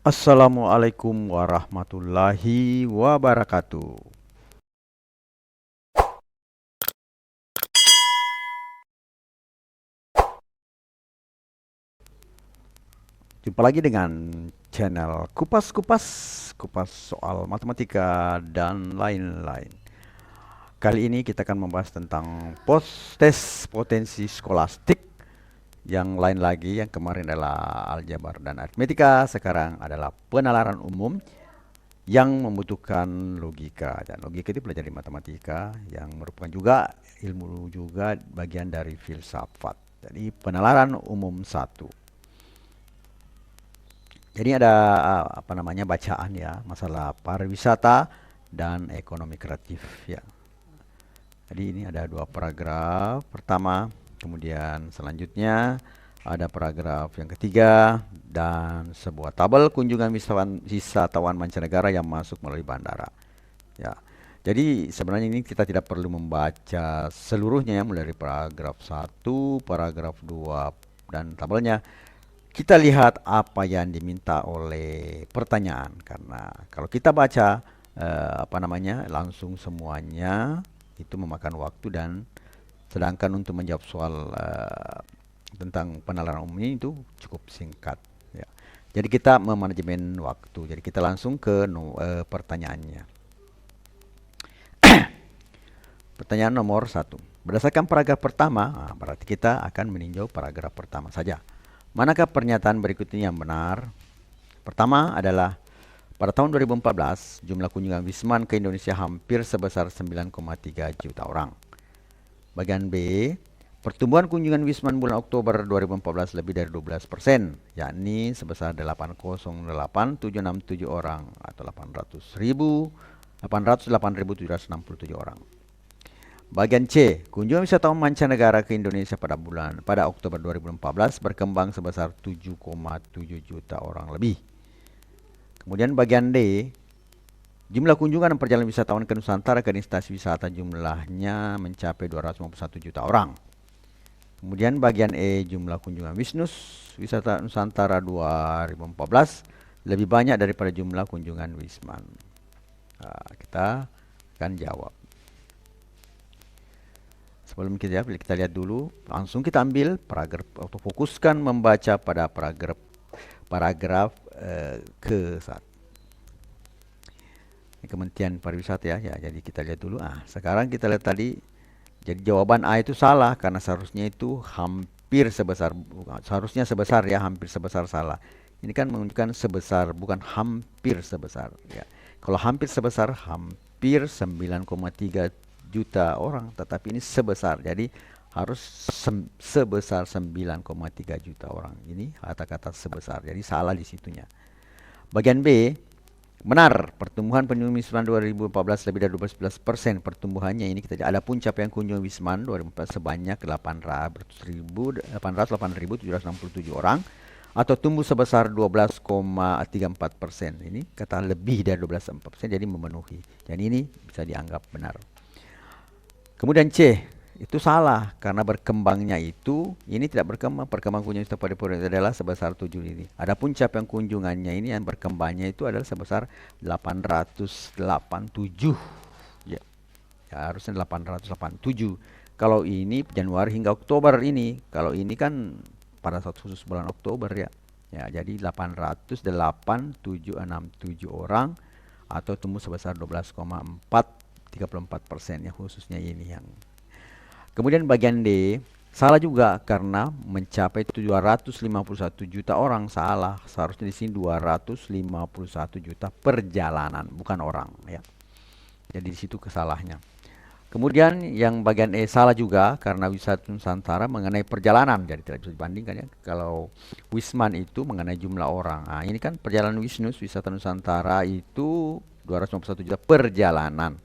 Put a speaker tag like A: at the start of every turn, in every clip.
A: Assalamualaikum warahmatullahi wabarakatuh. Jumpa lagi dengan channel Kupas Kupas soal matematika dan lain-lain. Kali ini kita akan membahas tentang tes potensi skolastik. Yang lain lagi, yang kemarin adalah aljabar dan aritmetika, sekarang adalah penalaran umum yang membutuhkan logika. Dan logika itu pelajari matematika yang merupakan juga ilmu juga bagian dari filsafat. Jadi penalaran umum satu. Jadi ada apa namanya bacaan ya, masalah pariwisata dan ekonomi kreatif ya. Jadi ini ada dua paragraf. Pertama, kemudian selanjutnya ada paragraf yang ketiga dan sebuah tabel kunjungan wisatawan mancanegara yang masuk melalui bandara. Ya. Jadi sebenarnya ini kita tidak perlu membaca seluruhnya ya, mulai dari paragraf satu, paragraf 2 dan tabelnya. Kita lihat apa yang diminta oleh pertanyaan, karena kalau kita baca apa namanya langsung semuanya itu memakan waktu, dan sedangkan untuk menjawab soal tentang penalaran umum ini itu cukup singkat ya. Jadi kita memanajemen waktu. Jadi kita langsung ke pertanyaannya. Pertanyaan nomor satu. Berdasarkan paragraf pertama, berarti kita akan meninjau paragraf pertama saja. Manakah pernyataan berikut ini yang benar? Pertama adalah pada tahun 2014, jumlah kunjungan Wisman ke Indonesia hampir sebesar 9,3 juta orang. Bagian B, pertumbuhan kunjungan Wisman bulan Oktober 2014 lebih dari 12%, yakni sebesar 808.767 orang atau 808.767 orang. Bagian C, kunjungan wisatawan mancanegara ke Indonesia pada Oktober 2014 berkembang sebesar 7,7 juta orang lebih. Kemudian bagian D, jumlah kunjungan dan perjalanan wisatawan ke Nusantara ke destinasi wisata jumlahnya mencapai 251 juta orang. Kemudian bagian E, jumlah kunjungan wisata Nusantara 2014 lebih banyak daripada jumlah kunjungan Wisman. Nah, kita akan jawab. Sebelum kita lihat dulu, langsung kita ambil paragraf atau fokuskan membaca pada paragraf ke satu. Kementerian Pariwisata ya. Jadi kita lihat dulu. Sekarang kita lihat tadi. Jadi jawaban A itu salah karena seharusnya itu hampir sebesar, seharusnya sebesar ya, hampir sebesar salah. Ini kan menunjukkan sebesar, bukan hampir sebesar ya. Kalau hampir sebesar, hampir 9,3 juta orang, tetapi ini sebesar. Jadi harus sebesar 9,3 juta orang. Ini kata-kata sebesar. Jadi salah di situnya. Bagian B, benar, pertumbuhan pengunjung Wisman 2014 lebih dari 12%. Pertumbuhannya ini kita ada pun capaian kunjungan Wisman 2014 sebanyak 808.767 orang atau tumbuh sebesar 12,34%. Ini kata lebih dari 12,4%, jadi memenuhi. Jadi ini bisa dianggap benar. Kemudian C, itu salah karena berkembangnya itu ini tidak berkembang. Perkembangan kunjungan pada periode adalah sebesar 7 ini. Adapun capaian kunjungannya ini yang berkembangnya itu adalah sebesar 887 ya. Ya harusnya 887. Kalau ini Januari hingga Oktober ini, kalau ini kan pada saat khusus bulan Oktober ya. Ya, jadi 808.767 orang atau tumbuh sebesar 12,34% ya, khususnya ini yang. Kemudian bagian D, salah juga karena mencapai 251 juta orang, salah. Seharusnya di sini 251 juta perjalanan, bukan orang ya. Jadi di situ kesalahnya. Kemudian yang bagian E salah juga karena wisata Nusantara mengenai perjalanan, jadi tidak bisa dibandingkan ya. Kalau Wisman itu mengenai jumlah orang. Nah, ini kan perjalanan wisata Nusantara itu 251 juta perjalanan.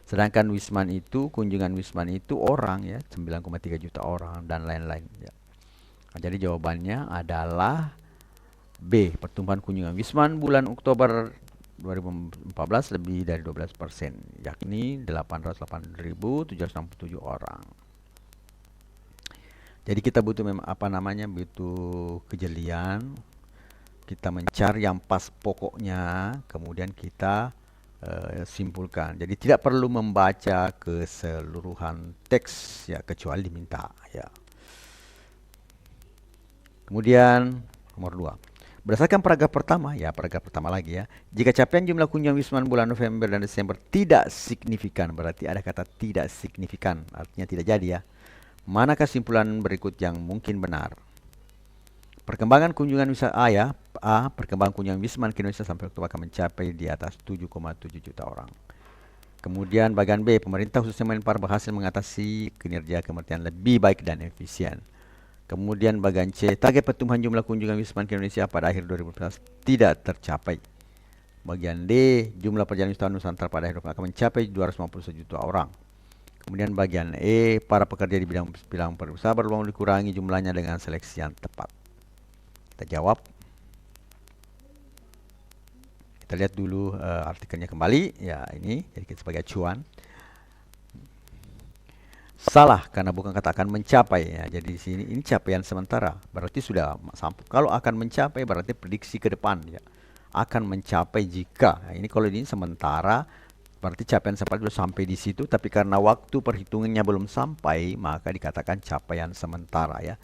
A: Sedangkan Wisman itu, kunjungan Wisman itu orang ya, 9,3 juta orang dan lain-lain ya. Nah, jadi jawabannya adalah B, pertumbuhan kunjungan Wisman bulan Oktober 2014 lebih dari 12%, yakni 808.767 orang. Jadi kita butuh butuh kejelian kita mencari yang pas pokoknya, kemudian kita simpulkan. Jadi tidak perlu membaca keseluruhan teks ya, kecuali diminta ya. Kemudian nomor 2. Berdasarkan paragraf pertama, ya paragraf pertama lagi ya. Jika capaian jumlah kunjungan Wisman bulan November dan Desember tidak signifikan, berarti ada kata tidak signifikan, artinya tidak jadi ya. Manakah kesimpulan berikut yang mungkin benar? Perkembangan kunjungan wisata A ya, A, perkembangan kunjungan Wisman ke Indonesia sampai Oktober akan mencapai di atas 7,7 juta orang. Kemudian bagian B, pemerintah khususnya Menpar berhasil mengatasi kinerja kementerian lebih baik dan efisien. Kemudian bagian C, target pertumbuhan jumlah kunjungan Wisman ke Indonesia pada akhir 2014 tidak tercapai. Bagian D, jumlah perjalanan wisatawan Nusantara pada akhir 2014 akan mencapai 251 juta orang. Kemudian bagian E, para pekerja di bidang pariwisata berpeluang dikurangi jumlahnya dengan seleksi yang tepat. Kita jawab. Kita lihat dulu artikelnya kembali. Ya, ini jadi kita sebagai acuan. Salah karena bukan kata akan mencapai ya. Jadi di sini ini capaian sementara. Berarti sudah sampai. Kalau akan mencapai berarti prediksi ke depan ya. Akan mencapai jika. Nah, ini kalau ini sementara berarti capaian seperti sudah sampai di situ, tapi karena waktu perhitungannya belum sampai, maka dikatakan capaian sementara ya.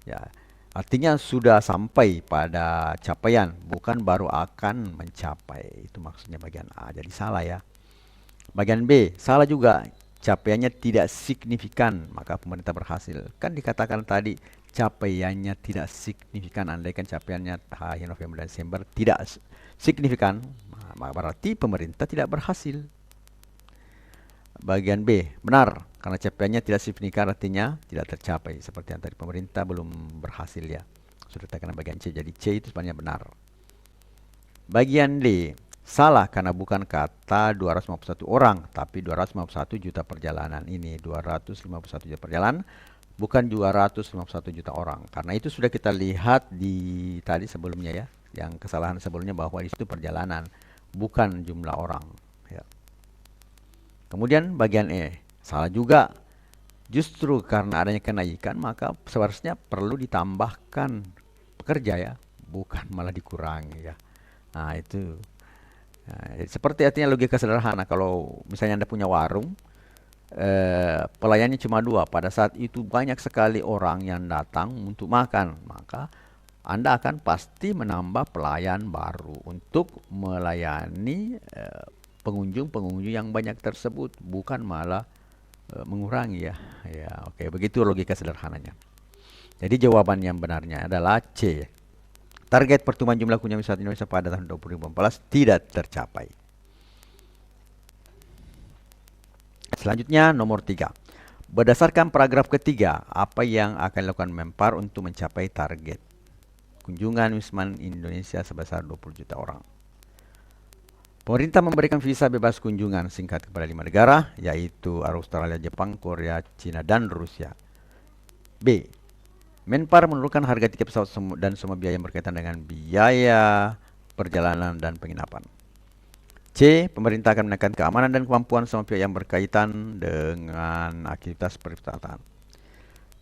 A: Ya. Artinya sudah sampai pada capaian, bukan baru akan mencapai. Itu maksudnya bagian A. Jadi salah ya. Bagian B, salah juga. Capaiannya tidak signifikan, maka pemerintah berhasil. Kan dikatakan tadi capaiannya tidak signifikan. Andaikan capaiannya akhir November dan Desember tidak signifikan, maka berarti pemerintah tidak berhasil. Bagian B, benar. Karena capaiannya tidak signifikan artinya tidak tercapai. Seperti yang tadi pemerintah belum berhasil ya. Sudah dikatakan bagian C, jadi C itu sebenarnya benar. Bagian D, salah karena bukan kata 251 orang, tapi 251 juta perjalanan ini. 251 juta perjalanan, bukan 251 juta orang. Karena itu sudah kita lihat di tadi sebelumnya ya. Yang kesalahan sebelumnya bahwa di situ perjalanan, bukan jumlah orang. Ya. Kemudian bagian E, salah juga. Justru karena adanya kenaikan, maka seharusnya perlu ditambahkan pekerja ya, bukan malah dikurangi ya. Nah itu. Nah, seperti artinya logika sederhana. Kalau misalnya Anda punya warung, pelayannya cuma 2. Pada saat itu banyak sekali orang yang datang untuk makan, maka Anda akan pasti menambah pelayan baru untuk melayani pengunjung-pengunjung yang banyak tersebut, bukan malah mengurangi ya. Ya, oke, begitu logika sederhananya. Jadi jawaban yang benarnya adalah C. Target pertumbuhan jumlah kunjungan wisata Indonesia pada tahun 2014 tidak tercapai. Selanjutnya nomor 3. Berdasarkan paragraf ketiga, apa yang akan dilakukan Menpar untuk mencapai target kunjungan Wisman Indonesia sebesar 20 juta orang? Pemerintah memberikan visa bebas kunjungan singkat kepada 5 negara, yaitu Australia, Jepang, Korea, China, dan Rusia. B. Menpar menurunkan harga tiket pesawat dan semua biaya yang berkaitan dengan biaya perjalanan dan penginapan. C. Pemerintah akan menekan keamanan dan kemampuan semua pihak yang berkaitan dengan aktivitas pariwisata.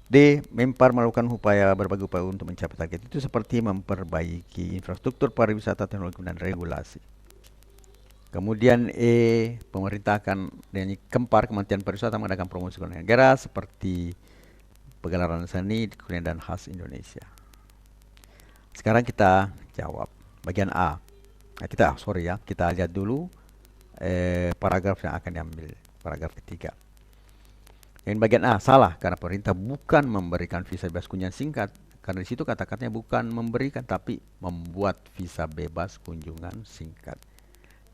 A: D. Menpar melakukan berbagai upaya untuk mencapai target itu seperti memperbaiki infrastruktur pariwisata, teknologi, dan regulasi. Kemudian E. Pemerintah akan dengan Kementerian Pariwisata mengadakan promosi ke negara seperti pegelaran seni, kuliner dan khas Indonesia. Sekarang kita jawab bagian A. Kita lihat dulu paragraf yang akan diambil, paragraf ketiga. Yang bagian A salah karena pemerintah bukan memberikan visa bebas kunjungan singkat. Karena di situ kata-katanya bukan memberikan tapi membuat visa bebas kunjungan singkat.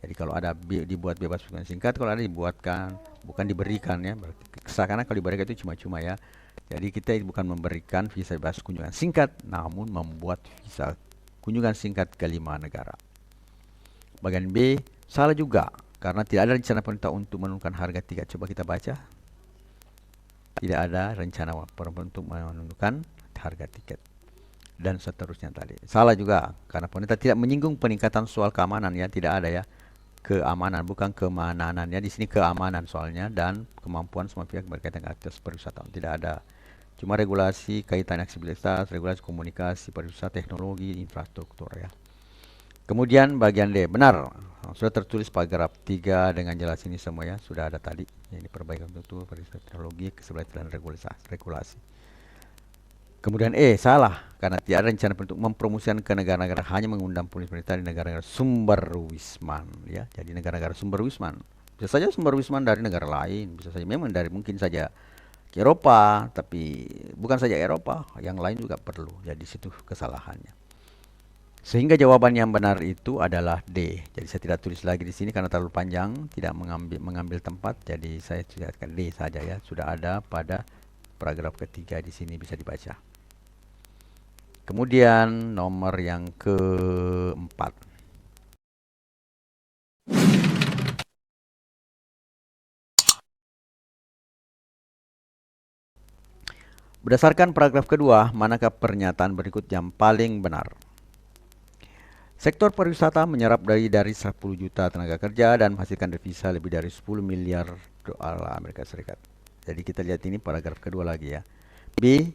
A: Jadi kalau ada dibuat bebas kunjungan singkat, kalau ada dibuatkan, bukan diberikan ya. Berarti karena kalau diberikan itu cuma-cuma ya. Jadi kita bukan memberikan visa bebas kunjungan singkat, namun membuat visa kunjungan singkat ke 5 negara. Bagian B, salah juga, karena tidak ada rencana pemerintah untuk menurunkan harga tiket. Coba kita baca. Tidak ada rencana pemerintah untuk menurunkan harga tiket. Dan seterusnya tadi. Salah juga, karena pemerintah tidak menyinggung peningkatan soal keamanan ya, tidak ada ya. Keamanan, bukan kemananan ya. Di sini keamanan soalnya dan kemampuan semua pihak berkaitan dengan aktivitas pariwisata. Tidak ada. Cuma regulasi kaitan aksesibilitas, regulasi komunikasi, pariwisata, teknologi, infrastruktur ya. Kemudian bagian D, benar. Sudah tertulis paragraf 3 dengan jelas ini semua ya, sudah ada tadi. Ini perbaikan untuk teknologi, keselamatan dan regulasi. Kemudian E, salah. Karena tidak ada rencana untuk mempromosikan ke negara-negara, hanya mengundang pemerintah di negara-negara sumber wisman. Ya, jadi negara-negara sumber wisman. Bisa saja sumber wisman dari negara lain, bisa saja memang dari mungkin saja ke Eropa, tapi bukan saja Eropa, yang lain juga perlu. Jadi situ kesalahannya. Sehingga jawaban yang benar itu adalah D. Jadi saya tidak tulis lagi di sini karena terlalu panjang, tidak mengambil tempat. Jadi saya tuliskan D saja ya. Sudah ada pada paragraf ketiga di sini bisa dibaca. Kemudian nomor yang keempat. Berdasarkan paragraf kedua, manakah pernyataan berikut yang paling benar? Sektor pariwisata menyerap dari 10 juta tenaga kerja dan menghasilkan devisa lebih dari 10 miliar dolar Amerika Serikat. Jadi kita lihat ini paragraf kedua lagi ya. B.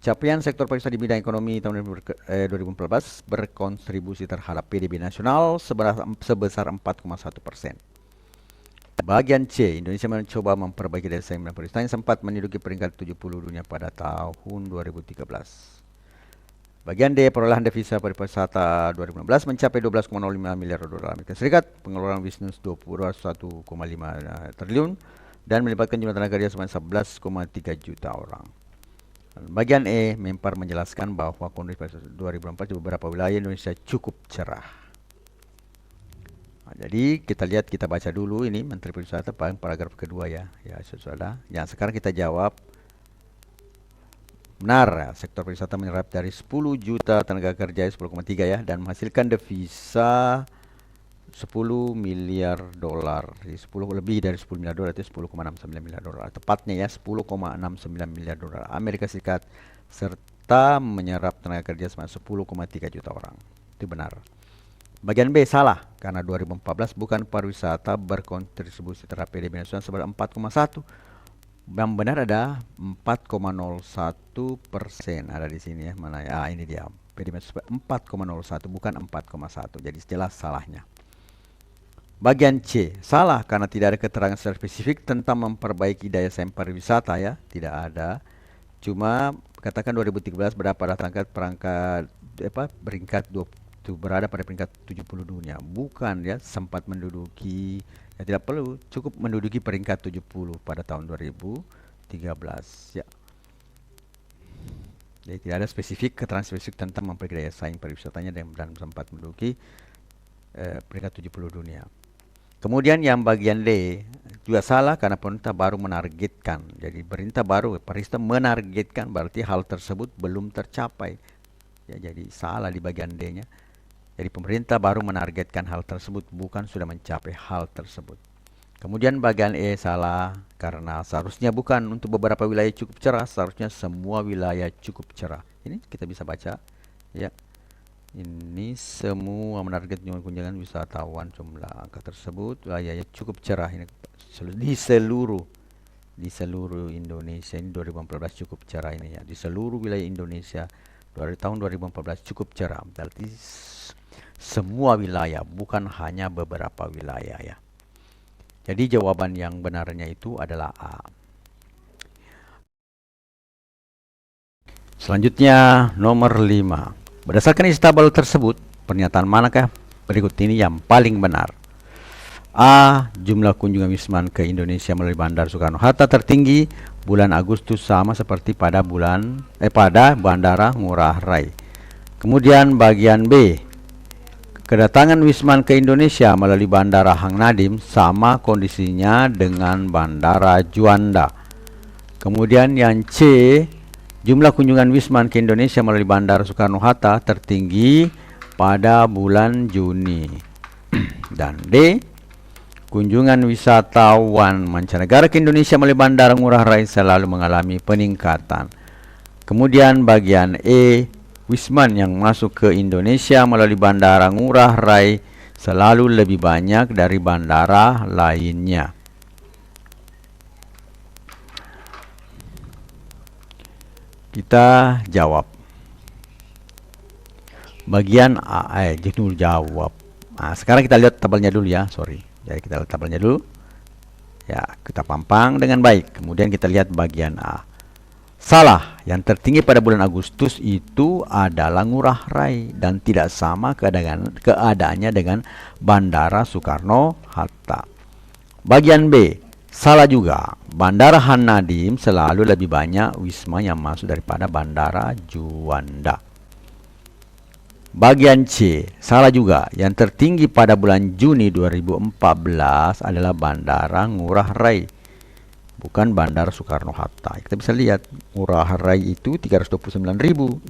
A: Capaian sektor pariwisata di bidang ekonomi tahun 2014 berkontribusi terhadap PDB nasional sebesar 4,1%. Bagian C, Indonesia mencoba memperbaiki daya saing pariwisata yang sempat menduduki peringkat 70 dunia pada tahun 2013. Bagian D, perolehan devisa pariwisata 2016 mencapai 12,05 miliar dolar Amerika Serikat, pengeluaran bisnis 21,5 triliun, dan melibatkan jumlah tenaga kerja sebanyak 11,3 juta orang. Bagian E, Menpar menjelaskan bahwa kondisi pariwisata 2004 di beberapa wilayah Indonesia cukup cerah. Nah, jadi kita lihat, kita baca dulu ini Menteri Pariwisata paragraf kedua ya. Ya, saudara. Yang sekarang kita jawab. Benar, ya, sektor pariwisata menyerap dari 10 juta tenaga kerja 10,3 ya, dan menghasilkan devisa 10 miliar dolar. Jadi 10 lebih dari 10 miliar dolar, itu 10,69 miliar dolar. Tepatnya ya 10,69 miliar dolar Amerika Serikat, serta menyerap tenaga kerja sebanyak 10,3 juta orang. Itu benar. Bagian B salah, karena 2014 bukan pariwisata berkontribusi terhadap PDB nasional sebesar 4,1. Yang benar ada 4,01%, ada di sini ya. Mana ya? Ini dia. PDB 4,01 bukan 4,1. Jadi jelas salahnya. Bagian C, salah karena tidak ada keterangan secara spesifik tentang memperbaiki daya saing pariwisata ya, tidak ada. Cuma katakan 2013 berada pada berada pada peringkat 70 dunia. Bukan ya, sempat menduduki, ya tidak perlu, cukup menduduki peringkat 70 pada tahun 2013 ya. Jadi tidak ada keterangan spesifik tentang memperbaiki daya saing pariwisatanya dan sempat menduduki peringkat 70 dunia. Kemudian yang bagian D juga salah karena pemerintah baru menargetkan. Jadi pemerintah menargetkan, berarti hal tersebut belum tercapai. Ya, jadi salah di bagian D-nya. Jadi pemerintah baru menargetkan hal tersebut, bukan sudah mencapai hal tersebut. Kemudian bagian E salah karena seharusnya bukan untuk beberapa wilayah cukup cerah, seharusnya semua wilayah cukup cerah. Ini kita bisa baca ya. Ini semua menarget kunjungan wisatawan, jumlah angka tersebut wilayahnya cukup cerah ini di seluruh Indonesia. Ini 2014 cukup cerah ini ya, di seluruh wilayah Indonesia dari tahun 2014 cukup cerah, berarti semua wilayah, bukan hanya beberapa wilayah ya. Jadi jawaban yang benarnya itu adalah A. Selanjutnya nomor 5. Berdasarkan isi tabel tersebut, pernyataan manakah berikut ini yang paling benar? A. Jumlah kunjungan wisman ke Indonesia melalui Bandara Soekarno-Hatta tertinggi bulan Agustus sama seperti pada Bandara Ngurah Rai. Kemudian bagian B. Kedatangan wisman ke Indonesia melalui Bandara Hang Nadim sama kondisinya dengan Bandara Juanda. Kemudian yang C. Jumlah kunjungan wisman ke Indonesia melalui Bandara Soekarno-Hatta tertinggi pada bulan Juni. Dan D. Kunjungan wisatawan mancanegara ke Indonesia melalui Bandara Ngurah Rai selalu mengalami peningkatan. Kemudian bagian E. Wisman yang masuk ke Indonesia melalui Bandara Ngurah Rai selalu lebih banyak dari bandara lainnya. Kita jawab. Bagian A, Jurnul jawab. Nah, sekarang kita lihat tabelnya dulu ya, sorry. Jadi kita lihat tabelnya dulu. Ya, kita pampang dengan baik. Kemudian kita lihat bagian A. Salah, yang tertinggi pada bulan Agustus itu adalah Ngurah Rai dan tidak sama keadaannya dengan Bandara Soekarno-Hatta. Bagian B, salah juga. Bandara Han Nadim selalu lebih banyak wisma yang masuk daripada Bandara Juanda. Bagian C, salah juga. Yang tertinggi pada bulan Juni 2014 adalah Bandara Ngurah Rai, bukan Bandara Soekarno-Hatta. Kita bisa lihat Ngurah Rai itu 329.000,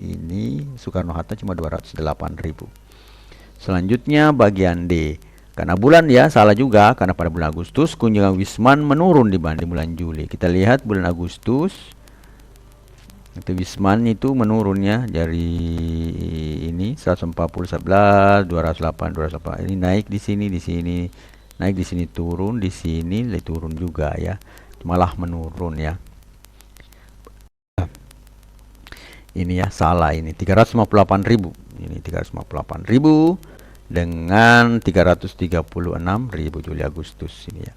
A: ini Soekarno-Hatta cuma 208.000. Selanjutnya bagian D. Karena bulan ya salah juga, karena pada bulan Agustus kunjungan Wisman menurun dibanding bulan Juli. Kita lihat bulan Agustus itu Wisman itu menurunnya dari ini 140 11 208 208. Ini naik di sini naik di sini turun, di sini turun juga ya. Malah menurun ya. Ini ya salah, ini 358.000. Ini 358.000 dengan 336.000 Juli Agustus ini ya.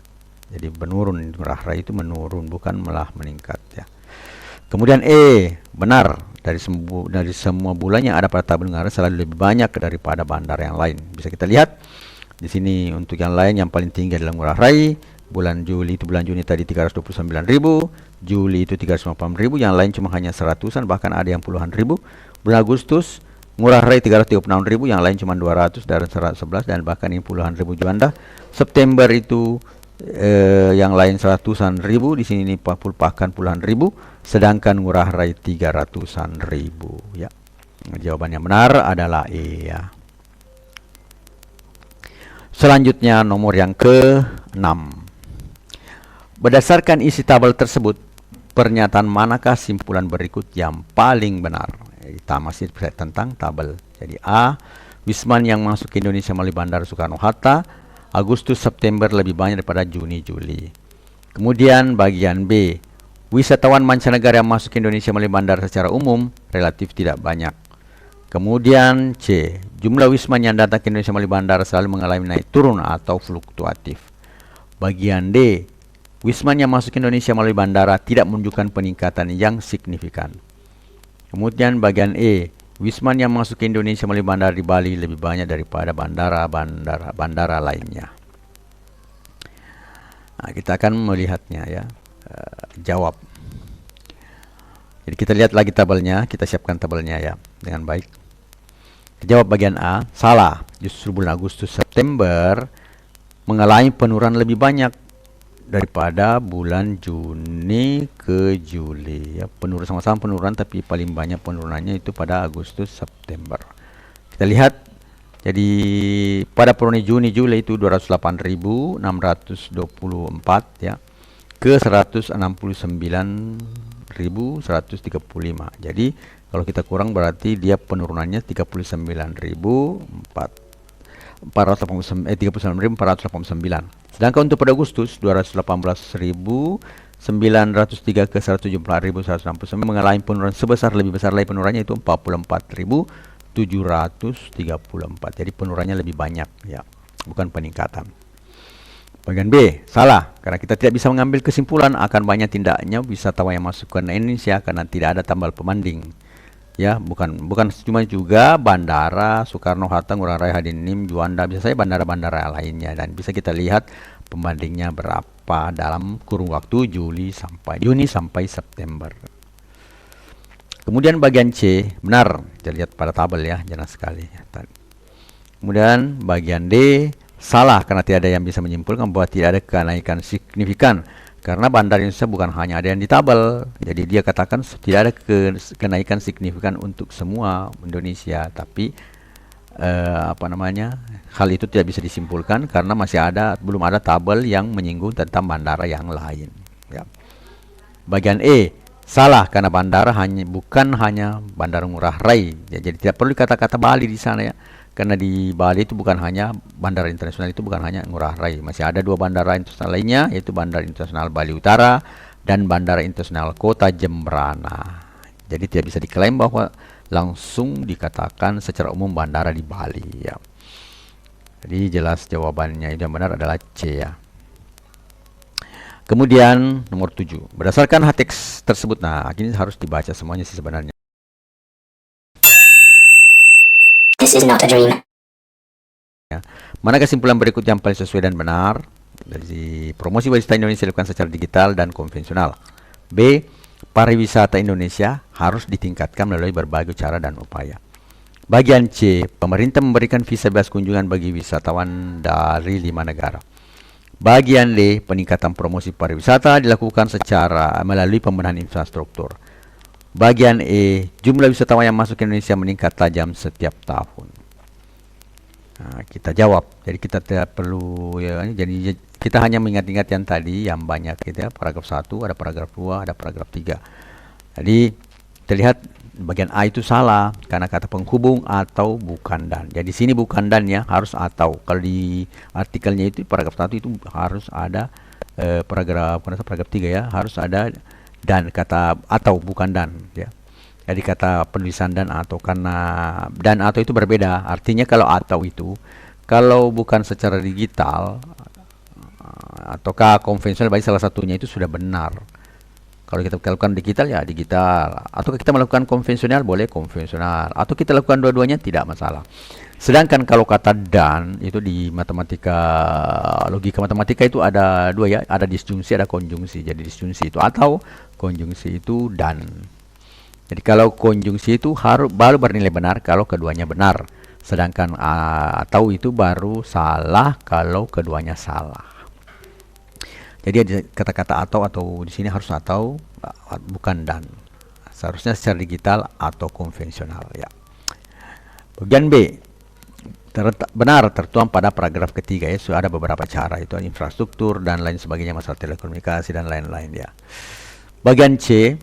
A: Jadi menurun, Ngurah Rai itu menurun, bukan malah meningkat ya. Kemudian benar, dari semua bulan yang ada pada tabel Ngurah Rai selalu lebih banyak daripada bandara yang lain. Bisa kita lihat di sini untuk yang lain yang paling tinggi adalah Ngurah Rai. Bulan Juli itu bulan Juni tadi 329.000, Juli itu 350.000, yang lain cuma hanya seratusan, bahkan ada yang puluhan ribu. Bulan Agustus Ngurah Rai 336.000, yang lain cuma 200 dan 111 dan bahkan yang puluhan ribu Juanda. September itu yang lain seratusan ribu, di sini ini bahkan puluhan ribu, sedangkan Ngurah Rai 300-an ribu ya. Jawaban yang benar adalah E ya. Selanjutnya nomor yang ke-6. Berdasarkan isi tabel tersebut, pernyataan manakah simpulan berikut yang paling benar? Kita masih tentang tabel. Jadi A, Wisman yang masuk ke Indonesia melalui Bandara Soekarno-Hatta Agustus September lebih banyak daripada Juni Juli. Kemudian bagian B, wisatawan mancanegara yang masuk ke Indonesia melalui bandara secara umum relatif tidak banyak. Kemudian C, jumlah wisman yang datang ke Indonesia melalui bandara selalu mengalami naik turun atau fluktuatif. Bagian D, wisman yang masuk ke Indonesia melalui bandara tidak menunjukkan peningkatan yang signifikan. Kemudian bagian E, wisman yang masuk ke Indonesia melalui bandara di Bali lebih banyak daripada bandara lainnya. Nah, kita akan melihatnya ya. Jawab. Jadi kita lihat lagi tabelnya, kita siapkan tabelnya ya dengan baik. Jawab bagian A, salah. Justru bulan Agustus September mengalami penurunan lebih banyak daripada bulan Juni ke Juli ya. Penurunan sama-sama penurunan, tapi paling banyak penurunannya itu pada Agustus September. Kita lihat, jadi pada periode Juni Juli itu 208.624 ya ke 169.135. Jadi kalau kita kurang berarti dia penurunannya 39.489. Sedangkan untuk pada Agustus 218.903 ke 174.169 mengalami penurunan lebih besar lagi penurunannya itu 44.734. Jadi penurunannya lebih banyak ya, bukan peningkatan. Bagian B, salah, karena kita tidak bisa mengambil kesimpulan akan banyak tindaknya wisatawan yang masuk ke Indonesia karena tidak ada tambal pembanding. Ya, bukan cuma juga bandara Soekarno-Hatta, Ngurah Rai, Hadinim, Juanda, bisa saja bandara-bandara lainnya, dan bisa kita lihat pembandingnya berapa dalam kurun waktu Juni sampai September. Kemudian bagian C, benar, kita lihat pada tabel ya, jelas sekali. Kemudian bagian D, salah karena tidak ada yang bisa menyimpulkan bahwa tidak ada kenaikan signifikan karena bandar Indonesia bukan hanya ada yang di tabel. Jadi dia katakan tidak ada kenaikan signifikan untuk semua Indonesia, tapi hal itu tidak bisa disimpulkan karena belum ada tabel yang menyinggung tentang bandara yang lain ya. Bagian E, salah karena bandara bukan hanya Bandara Ngurah Rai ya, jadi tidak perlu kata-kata Bali di sana ya. Karena di Bali itu bukan hanya bandara internasional, itu bukan hanya Ngurah Rai, masih ada dua bandara internasional lainnya, yaitu Bandara Internasional Bali Utara dan Bandara Internasional Kota Jembrana. Jadi tidak bisa diklaim bahwa langsung dikatakan secara umum bandara di Bali ya. Jadi jelas jawabannya itu yang benar adalah C ya. Kemudian nomor 7. Berdasarkan teks tersebut, nah ini harus dibaca semuanya sih sebenarnya.
B: This is not a dream.
A: Mana kesimpulan berikut yang paling sesuai dan benar? Dari promosi wisata Indonesia dilakukan secara digital dan konvensional. B. Pariwisata Indonesia harus ditingkatkan melalui berbagai cara dan upaya. Bagian C. Pemerintah memberikan visa bebas kunjungan bagi wisatawan dari 5 negara. Bagian D. Peningkatan promosi pariwisata dilakukan secara melalui pembenahan infrastruktur. Bagian E. Jumlah wisatawan yang masuk ke Indonesia meningkat tajam setiap tahun. Nah, kita jawab. Jadi kita tidak perlu ya, jadi kita hanya mengingat-ingat yang tadi yang banyak gitu ya. Paragraf 1, ada paragraf 2, ada paragraf 3. Jadi terlihat bagian A itu salah karena kata penghubung atau bukan dan. Jadi sini bukan dan ya, harus atau. Kalau di artikelnya itu paragraf 1 itu harus ada paragraf 3 ya, harus ada dan kata atau bukan dan ya. Jadi kata penulisan dan atau, karena dan atau itu berbeda. Artinya kalau atau itu, kalau bukan secara digital ataukah konvensional, bagi salah satunya itu sudah benar. Kalau kita lakukan digital ya digital, atau kita melakukan konvensional boleh konvensional, atau kita lakukan dua-duanya tidak masalah. Sedangkan kalau kata dan itu di matematika, logika matematika itu ada dua ya, ada disjungsi, ada konjungsi. Jadi disjungsi itu atau, konjungsi itu dan. Jadi kalau konjungsi itu harus baru bernilai benar kalau keduanya benar, sedangkan atau itu baru salah kalau keduanya salah. Jadi kata-kata atau di sini harus atau, bukan dan. Seharusnya secara digital atau konvensional ya. Bagian B. Benar tertuang pada paragraf ketiga ya, sudah ada beberapa cara itu infrastruktur dan lain sebagainya, masalah telekomunikasi dan lain-lain ya. Bagian C.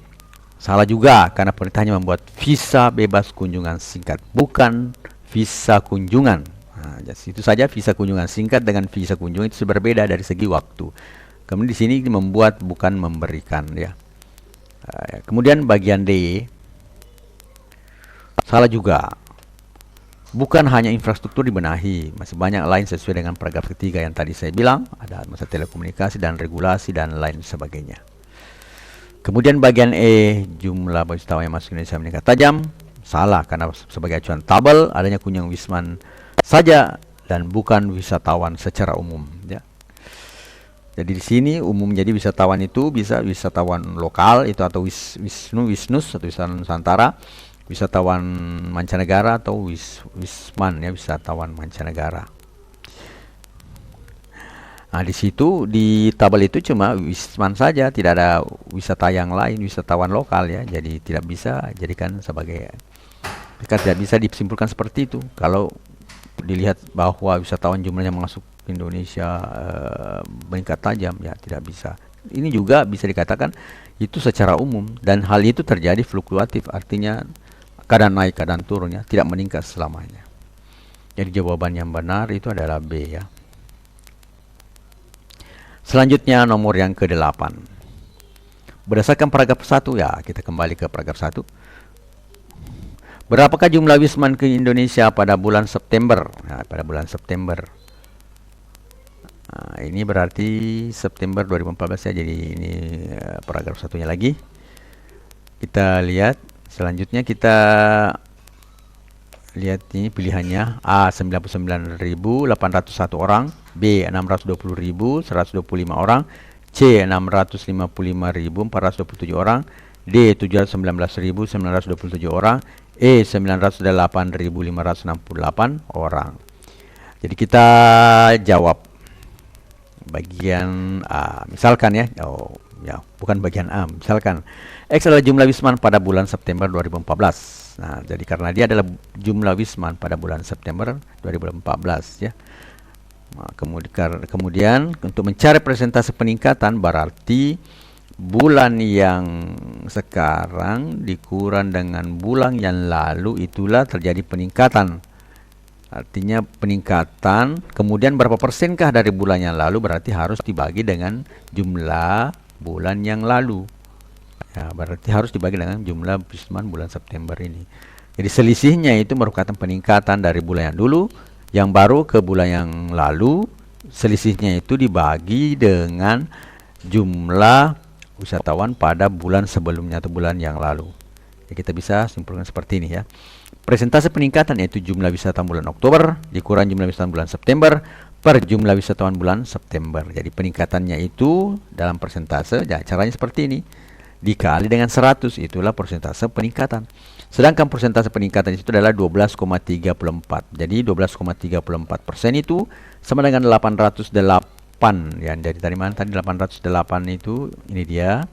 A: Salah juga karena pemerintah hanya membuat visa bebas kunjungan singkat, bukan visa kunjungan. Nah, itu saja, visa kunjungan singkat dengan visa kunjungan itu berbeda dari segi waktu. Kemudian di sini membuat bukan memberikan ya. Kemudian bagian D. Salah juga. Bukan hanya infrastruktur dibenahi, masih banyak lain sesuai dengan paragraf ketiga yang tadi saya bilang, ada masalah telekomunikasi dan regulasi dan lain sebagainya. Kemudian bagian E, jumlah wisatawan yang masuk ke Indonesia meningkat tajam. Salah karena sebagai acuan tabel adanya kunjungan wisman saja dan bukan wisatawan secara umum ya. Jadi di sini umum, jadi wisatawan itu bisa wisatawan lokal itu atau wisnus atau wisatawan Nusantara, wisatawan mancanegara atau wisman ya, wisatawan mancanegara. Nah, di situ di tabel itu cuma wisman saja, tidak ada wisata yang lain, wisatawan lokal ya. Jadi tidak bisa jadikan sebagai, tidak bisa disimpulkan seperti itu. Kalau dilihat bahwa wisatawan jumlahnya masuk ke Indonesia meningkat tajam ya, tidak bisa. Ini juga bisa dikatakan itu secara umum dan hal itu terjadi fluktuatif, artinya kadang naik kadang turun ya, tidak meningkat selamanya. Jadi jawaban yang benar itu adalah B ya. Selanjutnya nomor yang ke-8. Berdasarkan paragraf 1 ya, kita kembali ke paragraf 1. Berapakah jumlah wisman ke Indonesia pada bulan September? Nah, pada bulan September. Nah, ini berarti September 2014 ya, jadi ini paragraf satunya lagi. Kita lihat, selanjutnya kita lihat ini pilihannya. A 99.801 orang, B 620.125 orang, C 655.427 orang, D 719.927 orang, E 908.568 orang. Jadi kita jawab bagian A. Misalkan ya, bukan bagian A. Misalkan X adalah jumlah wisman pada bulan September 2014. Nah, jadi karena dia adalah jumlah wisman pada bulan September 2014 ya. Nah, kemudian untuk mencari persentase peningkatan berarti bulan yang sekarang dikurang dengan bulan yang lalu, itulah terjadi peningkatan. Artinya peningkatan, kemudian berapa persenkah dari bulan yang lalu berarti harus dibagi dengan jumlah bulan yang lalu. Ya, berarti harus dibagi dengan jumlah wisman bulan September ini. Jadi selisihnya itu merupakan peningkatan dari bulan yang dulu, yang baru ke bulan yang lalu. Selisihnya itu dibagi dengan jumlah wisatawan pada bulan sebelumnya atau bulan yang lalu. Jadi kita bisa simpulkan seperti ini ya. Persentase peningkatan yaitu jumlah wisatawan bulan Oktober dikurang jumlah wisatawan bulan September per jumlah wisatawan bulan September. Jadi peningkatannya itu dalam persentase, ya, caranya seperti ini. Dikali dengan 100, itulah persentase peningkatan. Sedangkan persentase peningkatan itu adalah 12,34. Jadi 12,34% itu sama dengan 808. Ya, dari tadi mana tadi 808 itu, ini dia.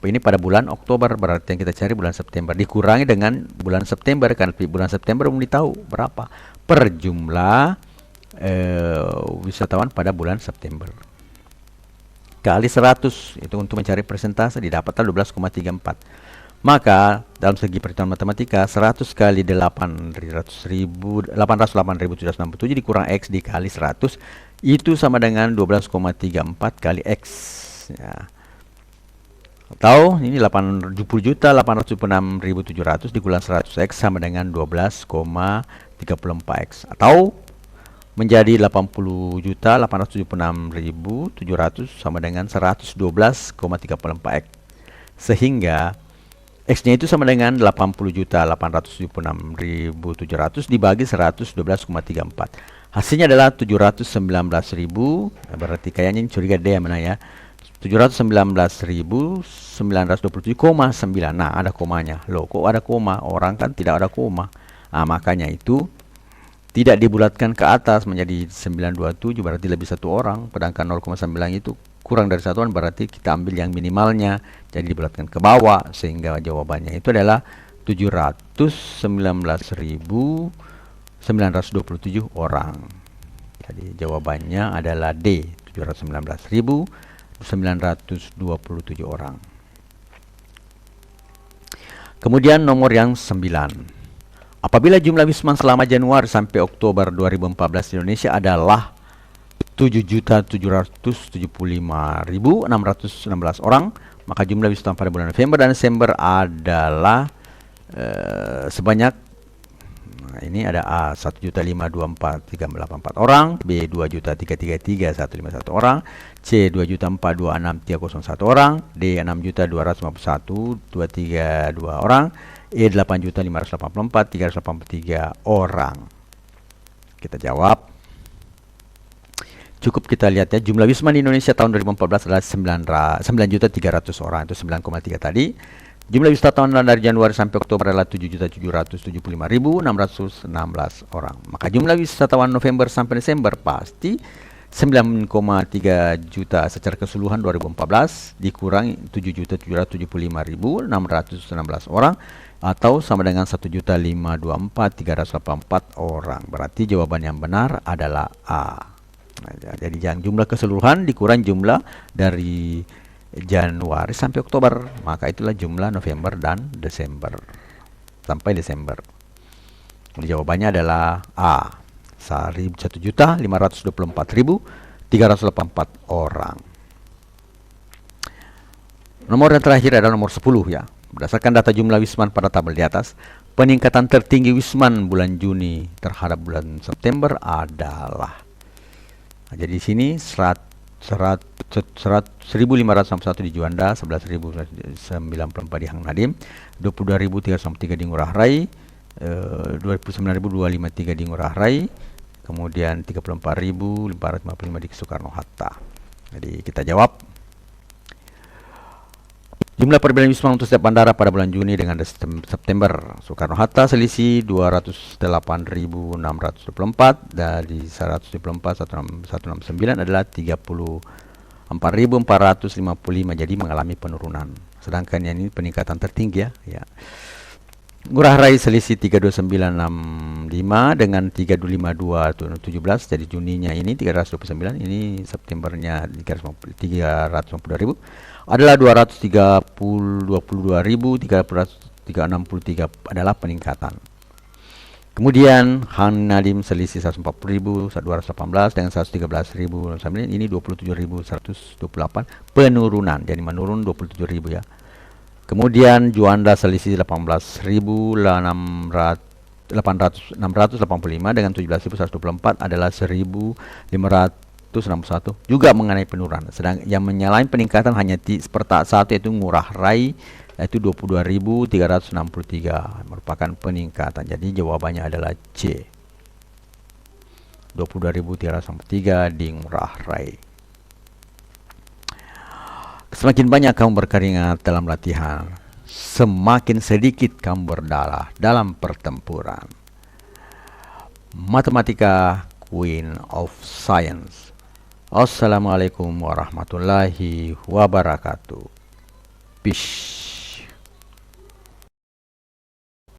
A: Ini pada bulan Oktober, berarti yang kita cari bulan September. Dikurangi dengan bulan September, karena bulan September belum ditahu berapa per jumlah wisatawan pada bulan September. Kali 100, itu untuk mencari persentase, didapatlah 12,34. Maka dalam segi perhitungan matematika, 100 kali 808.767 dikurang X dikali 100, itu sama dengan 12,34 kali X. Ya. Atau ini 80.876.700 dikulang 100X sama dengan 12,34X. Atau menjadi 80.876.700 sama dengan 112,34X. Sehingga X-nya itu sama dengan 80.876.700 dibagi 112,34. Hasilnya adalah 719.000. Berarti kayaknya ini curiga deh mana ya. 719.927,9. Nah, ada komanya. Loh, kok ada koma? Orang kan tidak ada koma. Nah, makanya itu tidak dibulatkan ke atas menjadi 927, berarti lebih satu orang. Sedangkan 0,9 itu kurang dari satuan, berarti kita ambil yang minimalnya, jadi dibulatkan ke bawah, sehingga jawabannya itu adalah 719.927 orang. Jadi jawabannya adalah D, 719.927 orang. Kemudian nomor yang 9. Apabila jumlah wisman selama Januari sampai Oktober 2014 di Indonesia adalah 7.775.616 orang, maka jumlah wisatawan pada bulan November dan Desember adalah sebanyak, nah ini ada A 1.524.384 orang, B 2.333.151 orang, C 2.426.301 orang, D 6.251.232 orang, E 8.584.383 orang. Kita jawab. Cukup kita lihat ya, jumlah wisman di Indonesia tahun 2014 adalah 9.300 orang, itu 9,3 tadi. Jumlah wisatawan dari Januari sampai Oktober adalah 7.775.616 orang. Maka jumlah wisatawan November sampai Desember pasti 9,3 juta secara keseluruhan 2014 dikurangi 7.775.616 orang, atau sama dengan 1.524.384 orang. Berarti jawaban yang benar adalah A. Nah, jadi yang jumlah keseluruhan dikurang jumlah dari Januari sampai Oktober, maka itulah jumlah November dan Desember sampai Desember. Jadi jawabannya adalah A, 1.524.384 orang. Nomor yang terakhir adalah nomor 10 ya. Berdasarkan data jumlah wisman pada tabel di atas, peningkatan tertinggi wisman bulan Juni terhadap bulan September adalah, nah, jadi di sini 1.561 di Juanda, 11.094 di Hang Nadim, 22.303 di Ngurah Rai, 29.253 di Ngurah Rai, kemudian 34.455 di Soekarno Hatta. Jadi kita jawab. Jumlah perbedaan wisman untuk setiap bandara pada bulan Juni dengan September. Soekarno Hatta selisih 208.624, dari 124.169 adalah 34.455, jadi mengalami penurunan. Sedangkan yang ini peningkatan tertinggi ya. Ngurah Rai selisih 32965 dengan 35217, jadi Juninya ini 329, ini Septembernya 350.000 adalah 222.363 adalah peningkatan. Kemudian Hang Nadim selisih 140.218 dengan 113.009, ini 27.128 penurunan, jadi menurun 27.000 ya. Kemudian Juanda selisih 18.685 dengan 17.124 adalah 1.561 juga mengenai penurunan. Sedang yang menyalain peningkatan hanya satu, yaitu Ngurah Rai, yaitu 22.363 merupakan peningkatan. Jadi jawabannya adalah C. 22.303 di Ngurah Rai. Semakin banyak kamu berkeringat dalam latihan, semakin sedikit kamu berdarah dalam pertempuran. Matematika, Queen of Science. Assalamualaikum warahmatullahi wabarakatuh. Peace.